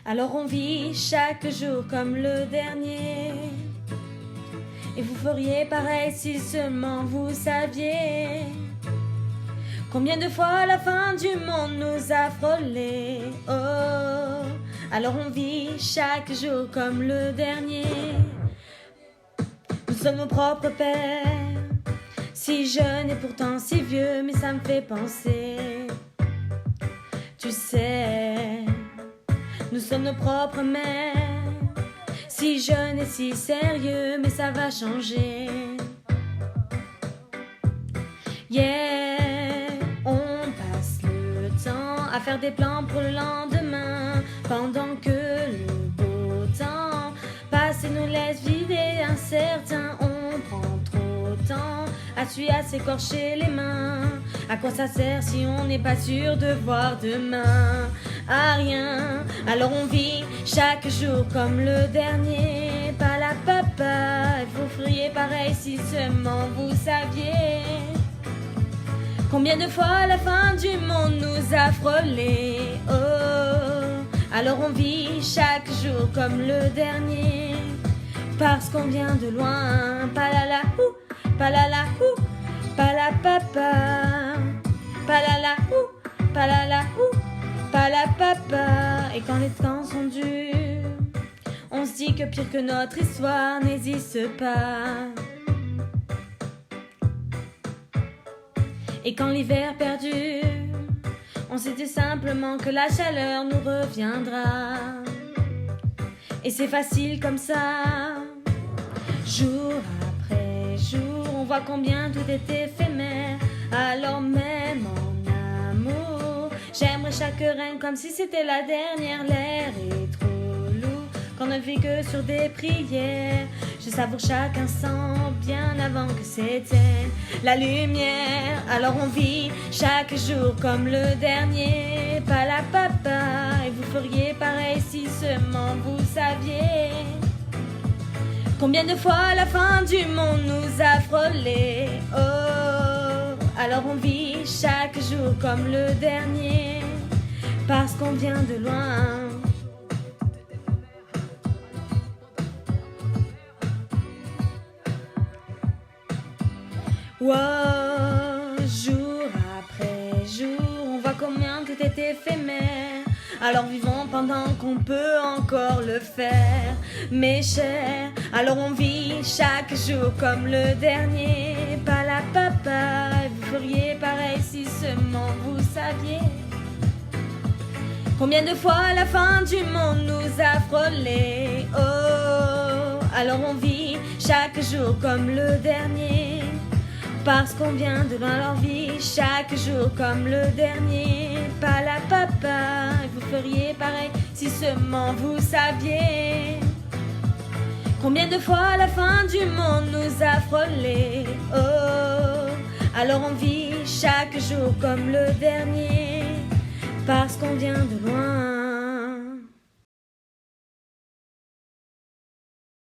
Alors on vit chaque jour comme le dernier. Et vous feriez pareil si seulement vous saviez combien de fois la fin du monde nous a frôlés. Oh, alors on vit chaque jour comme le dernier. Nous sommes nos propres pères, si jeunes et pourtant si vieux, mais ça me fait penser. Tu sais, nous sommes nos propres mères, si jeunes et si sérieux, mais ça va changer. Yeah, on passe le temps à faire des plans pour le lendemain, pendant que le beau temps passe et nous laisse vider incertain. On prend trop de temps à tuer, à s'écorcher les mains. À quoi ça sert si on n'est pas sûr de voir demain? À rien, alors on vit chaque jour comme le dernier. Pas la papa, et vous feriez pareil si seulement vous saviez combien de fois la fin du monde nous a frôlés. Oh, alors on vit chaque jour comme le dernier, parce qu'on vient de loin. Palala ou, palala ou, pala papa, palala ou, palala ou, pala papa. Et quand les temps sont durs, on se dit que pire que notre histoire n'existe pas. Et quand l'hiver perdure, on sait tout simplement que la chaleur nous reviendra. Et c'est facile comme ça, jour après jour, on voit combien tout est éphémère. Alors même en amour, j'aimerais chaque reine comme si c'était la dernière. L'air est trop lourd qu'on ne vit que sur des prières. Je savoure chaque instant bien avant que s'éteigne la lumière. Alors on vit chaque jour comme le dernier. Pas la papa, et vous feriez pareil si seulement vous saviez combien de fois la fin du monde nous a frôlés. Oh, alors on vit chaque jour comme le dernier, parce qu'on vient de loin. Wow, jour après jour, on voit combien tout est éphémère. Alors vivons pendant qu'on peut encore le faire, mes chers. Alors on vit chaque jour comme le dernier. Pas la papa, vous feriez pareil si seulement vous saviez combien de fois la fin du monde nous a frôlés. Oh, alors on vit chaque jour comme le dernier, parce qu'on vient de loin. Leur vie chaque jour comme le dernier. Pas la papa, vous feriez pareil si seulement vous saviez combien de fois la fin du monde nous a frôlés. Oh, alors on vit chaque jour comme le dernier, parce qu'on vient de loin.